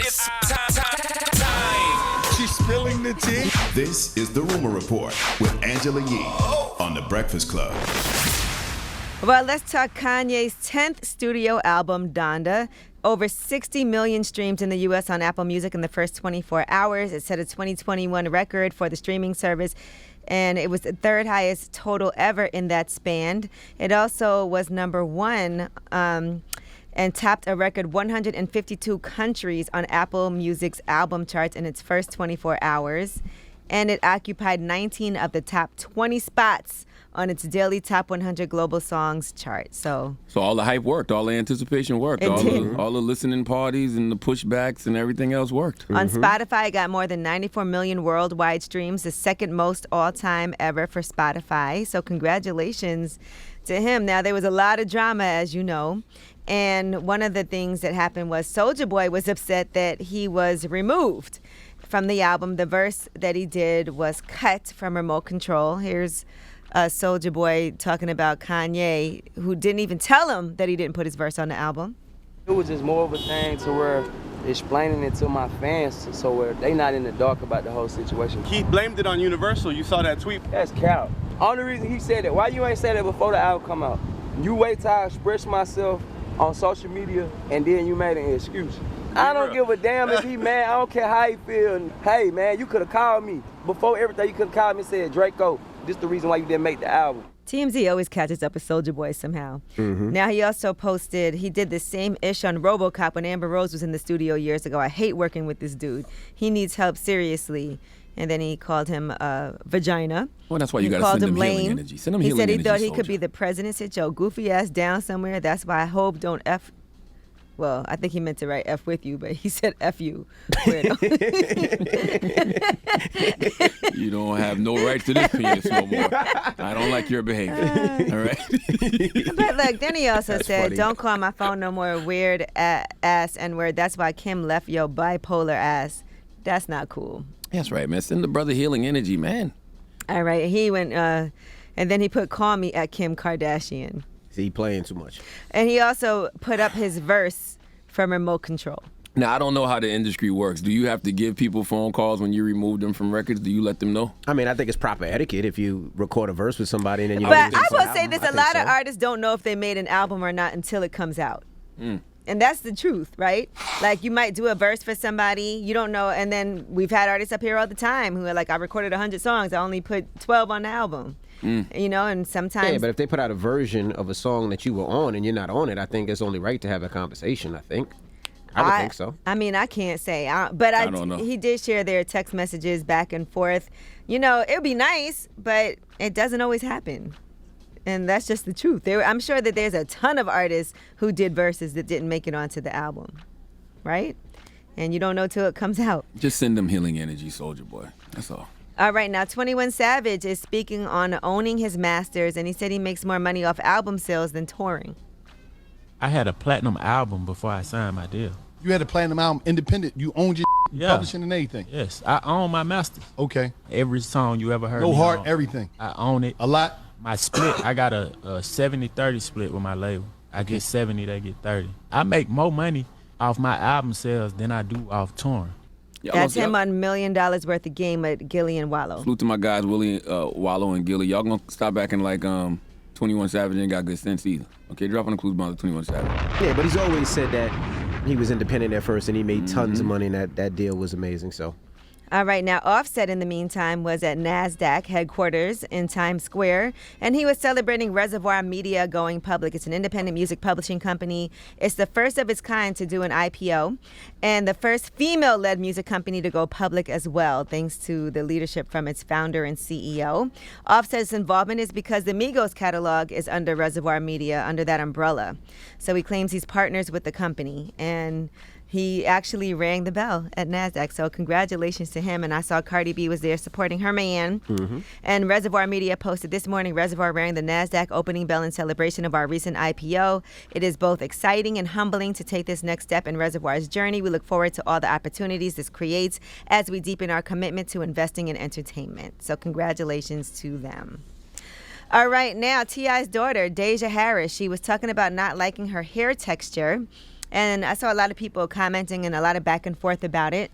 It's time. She's spilling the tea. This is The Rumor Report with Angela Yee on The Breakfast Club. Well, let's talk Kanye's 10th studio album, Donda. Over 60 million streams in the U.S. on Apple Music in the first 24 hours. It set a 2021 record for the streaming service, and it was the third highest total ever in that span. It also was number one and topped a record 152 countries on Apple Music's album charts in its first 24 hours. And it occupied 19 of the top 20 spots on its daily top 100 global songs chart. So all the hype worked. All the anticipation worked. All the listening parties and the pushbacks and everything else worked. On Spotify, it got more than 94 million worldwide streams, the second most all-time ever for Spotify. So congratulations to him. Now, there was a lot of drama, as you know. And one of the things that happened was Soulja Boy was upset that he was removed from the album. The verse that he did was cut from Remote Control. Here's Soulja Boy talking about Kanye, who didn't even tell him that he didn't put his verse on the album. It was just more of a thing to where explaining it to my fans so where they not in the dark about the whole situation. He blamed it on Universal. You saw that tweet. That's cap. Only reason he said that, why you ain't said that before the album come out? You wait till I express myself on social media and then you made an excuse. I don't give a damn if he mad. I don't care how he feel. Hey, man, you could have called me. Before everything, you could have called me and said, Draco, this the reason why you didn't make the album. TMZ always catches up with Soulja Boy somehow. Now, he also posted, he did the same ish on RoboCop when Amber Rose was in the studio years ago. I hate working with this dude. He needs help seriously. And then he called him vagina. Well, that's why you got to send him healing lame. energy. Send him he healing energy, He said he thought he Soulja. could be the president. Sit your goofy ass down somewhere. That's why I hope don't F. Well, I think he meant to write F with you, but he said F you. You don't have no rights to this penis no more. I don't like your behavior. All right? But look, then he also That's said, funny. don't call my phone no more weird ass N-word. That's why Kim left your bipolar ass. That's not cool. That's right, man. Send the brother healing energy, man. All right. He went, and then he put call me at Kim Kardashian. See, he playing too much. And he also put up his verse from Remote Control. Now, I don't know how the industry works. Do you have to give people phone calls when you remove them from records? Do you let them know? I mean, I think it's proper etiquette if you record a verse with somebody and then you. But I will say this: a lot of artists don't know if they made an album or not until it comes out. And that's the truth, right? Like, you might do a verse for somebody, you don't know, and then we've had artists up here all the time who are like, I recorded 100 songs, I only put 12 on the album. You know, and sometimes... Yeah, but if they put out a version of a song that you were on and you're not on it, I think it's only right to have a conversation, I think. I would think so. I mean, I can't say. But I don't know. He did share their text messages back and forth. You know, it would be nice, but it doesn't always happen. And that's just the truth. I'm sure that there's a ton of artists who did verses that didn't make it onto the album, right? And you don't know till it comes out. Just send them healing energy, Soulja Boy. That's all. All right, now 21 Savage is speaking on owning his masters, and he said he makes more money off album sales than touring. I had a platinum album before I signed my deal. You had a platinum album, independent. You owned your publishing and everything. Yes, I own my masters. Okay. Every song you ever heard. No me heart, on, everything. I own it. A lot. My split, I got a 70-30 split with my label. I get 70, they get 30. I make more money off my album sales than I do off touring. That's him on $1 million worth of game at Gilly and Wallow. Salute to my guys, Willie, Wallow, and Gilly. Y'all gonna stop acting like 21 Savage ain't got good sense either. Okay, drop on the clues bomb to 21 Savage. Yeah, but he's always said that he was independent at first and he made tons of money and that deal was amazing, so. All right, now Offset in the meantime was at NASDAQ headquarters in Times Square, and he was celebrating Reservoir Media going public. It's an independent music publishing company. It's the first of its kind to do an IPO, and the first female-led music company to go public as well, thanks to the leadership from its founder and CEO. Offset's involvement is because the Migos catalog is under Reservoir Media, under that umbrella. So he claims he's partners with the company, and he actually rang the bell at NASDAQ, so congratulations to him. And I saw Cardi B was there supporting her man. And Reservoir Media posted this morning, Reservoir rang the NASDAQ opening bell in celebration of our recent IPO. It is both exciting and humbling to take this next step in Reservoir's journey. We look forward to all the opportunities this creates as we deepen our commitment to investing in entertainment. So congratulations to them. All right, now T.I.'s daughter, Deja Harris, she was talking about not liking her hair texture. And I saw a lot of people commenting and a lot of back and forth about it.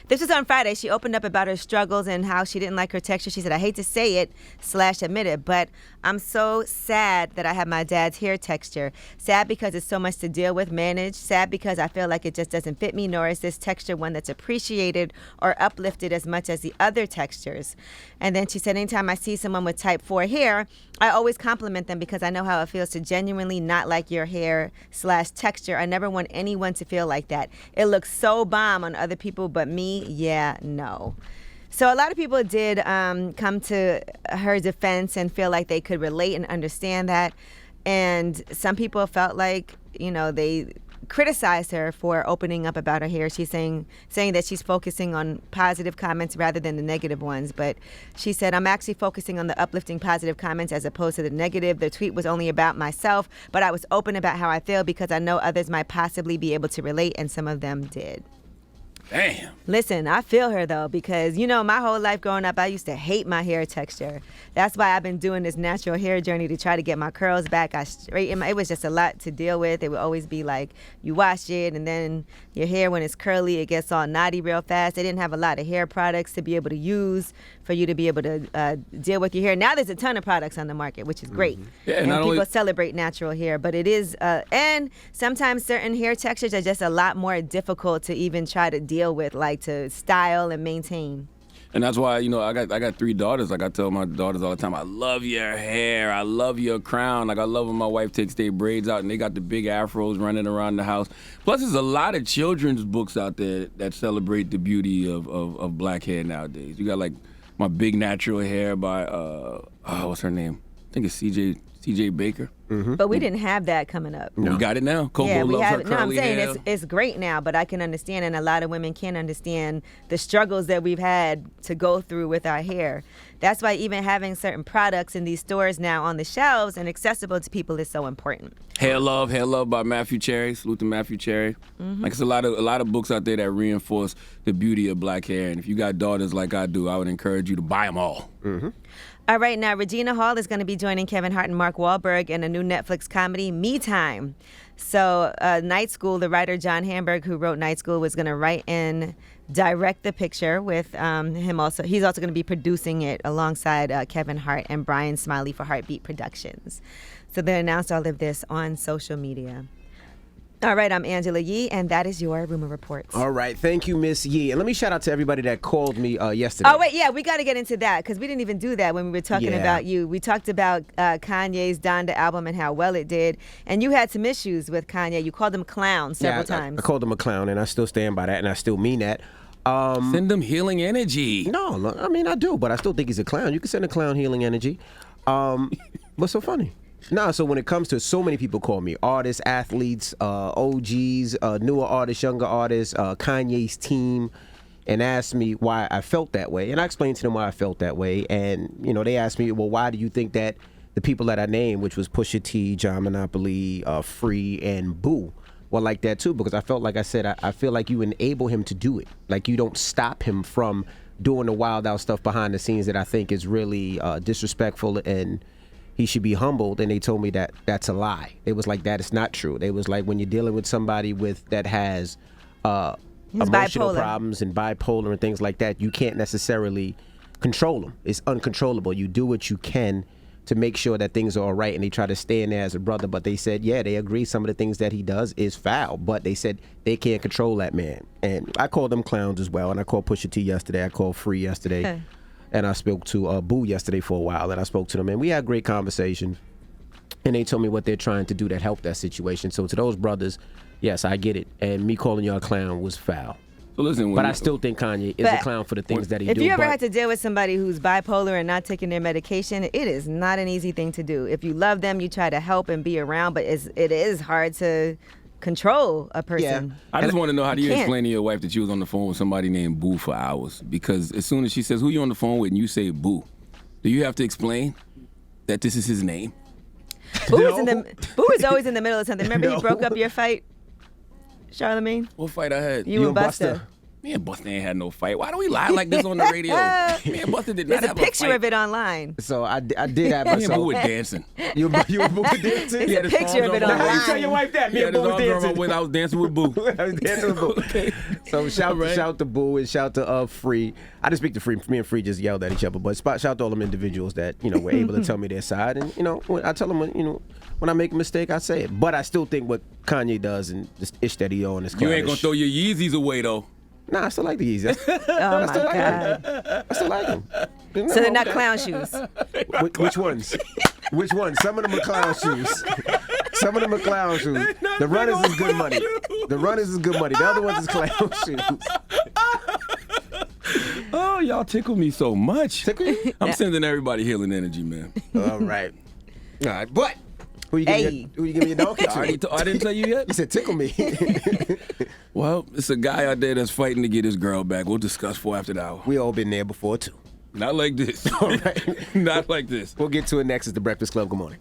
This was on Friday. She opened up about her struggles and how she didn't like her texture. She said, I hate to say it / admit it, but I'm so sad that I have my dad's hair texture. Sad because it's so much to deal with, manage. Sad because I feel like it just doesn't fit me, nor is this texture one that's appreciated or uplifted as much as the other textures. And then she said, anytime I see someone with type 4 hair, I always compliment them because I know how it feels to genuinely not like your hair / texture. I never want anyone to feel like that. It looks so bomb on other people, but me, yeah, no. So a lot of people did come to her defense and feel like they could relate and understand that. And some people felt like, they criticized her for opening up about her hair. She's saying that she's focusing on positive comments rather than the negative ones. But she said, I'm actually focusing on the uplifting positive comments as opposed to the negative. The tweet was only about myself, but I was open about how I feel because I know others might possibly be able to relate, and some of them did. Damn. Listen, I feel her though, because my whole life growing up, I used to hate my hair texture. That's why I've been doing this natural hair journey to try to get my curls back. I straighten it was just a lot to deal with. It would always be like you wash it and then your hair, when it's curly, it gets all knotty real fast. They didn't have a lot of hair products to be able to use for you to be able to deal with your hair. Now there's a ton of products on the market, which is great. Yeah, and people celebrate natural hair, but it is, and sometimes certain hair textures are just a lot more difficult to even try to deal with, like to style and maintain. And that's why, I got 3 daughters. Like I tell my daughters all the time, I love your hair. I love your crown. Like I love when my wife takes their braids out and they got the big afros running around the house. Plus, there's a lot of children's books out there that celebrate the beauty of black hair nowadays. You got like My Big Natural Hair by, what's her name? I think it's C.J. Baker. Mm-hmm. But we didn't have that coming up. No. We got it now. Coco loves her curly No, I'm saying hair. it's great now, but I can understand, and a lot of women can't understand the struggles that we've had to go through with our hair. That's why even having certain products in these stores now on the shelves and accessible to people is so important. Hair Love by Matthew Cherry. Salute to Matthew Cherry. Mm-hmm. Like, it's a lot of books out there that reinforce the beauty of black hair. And if you got daughters like I do, I would encourage you to buy them all. Mm-hmm. All right, now Regina Hall is going to be joining Kevin Hart and Mark Wahlberg in a new Netflix comedy, Me Time. So Night School, the writer John Hamburg, who wrote Night School, was going to write and direct the picture with him also. He's also going to be producing it alongside Kevin Hart and Brian Smiley for Heartbeat Productions. So they announced all of this on social media. All right, I'm Angela Yee, and that is your Rumor Reports. All right, thank you, Miss Yee. And let me shout out to everybody that called me yesterday. Oh, wait, yeah, we got to get into that, because we didn't even do that when we were talking about you. We talked about Kanye's Donda album and how well it did, and you had some issues with Kanye. You called him clown several times. I called him a clown, and I still stand by that, and I still mean that. Send him healing energy. No, I mean, I do, but I still think he's a clown. You can send a clown healing energy. What's so funny? No, so when it comes to, so many people call me artists, athletes, OGs, newer artists, younger artists, Kanye's team, and asked me why I felt that way. And I explained to them why I felt that way. And, they asked me, well, why do you think that the people that I named, which was Pusha T, John Monopoly, Free, and Boo, were like that too? Because I felt like I said, I feel like you enable him to do it. Like you don't stop him from doing the wild out stuff behind the scenes that I think is really disrespectful, and he should be humbled. And they told me that that's a lie. It was like, that is not true. They was like, when you're dealing with somebody that has emotional bipolar problems and bipolar and things like that, you can't necessarily control them. It's uncontrollable. You do what you can to make sure that things are all right, and they try to stay in there as a brother. But they said, yeah, they agree some of the things that he does is foul, but they said they can't control that man. And I called them clowns as well, and I called Pusha T yesterday. I called Free yesterday. And I spoke to Boo yesterday for a while, and I spoke to them, and we had great conversations. And they told me what they're trying to do that help that situation. So to those brothers, yes, I get it. And me calling you a clown was foul. So listen, but I still think Kanye is a clown for the things that he do. If you ever had to deal with somebody who's bipolar and not taking their medication, it is not an easy thing to do. If you love them, you try to help and be around, but it is hard to control a person. Yeah. I just want to know, how do you explain to your wife that you was on the phone with somebody named Boo for hours? Because as soon as she says, who you on the phone with, and you say Boo, do you have to explain that this is his name? Boo is always in the middle of something. Remember he broke up your fight, Charlamagne? What fight I had? You and Busta. Me and Busta ain't had no fight. Why do we lie like this on the radio? Me and Busta did not There's have a a picture fight. of it online. So I did have Me and Boo myself. were dancing. You and Boo were dancing? There's a picture of it Now, how you online. Tell your wife that. Me Yeah, and this Boo was all girl dancing. when I was dancing with Boo. I was dancing with Boo. Okay. So shout Right. to Boo and shout to Free. I didn't speak to Free. Me and Free just yelled at each other. But shout to all them individuals that were able to tell me their side. And when I tell them when I make a mistake, I say it. But I still think what Kanye does and this ish that he on is You ain't gonna clownish. throw your Yeezys away though. Nah, I still like the Yeezys. Oh my God. I still like them. So they're not clown shoes. Which ones? Which ones? Some of them are clown shoes. Some of them are clown shoes. The runners is good money. The runners is good money. The other ones is clown shoes. Oh, y'all tickle me so much. Tickle you? I'm sending everybody healing energy, man. All right. All right. But who you giving your donkey to? I didn't tell you yet. You said tickle me. Well, it's a guy out there that's fighting to get his girl back. We'll discuss for after the hour. We all been there before too. Not like this. All right. Not like this. We'll get to it next. It's the Breakfast Club. Good morning.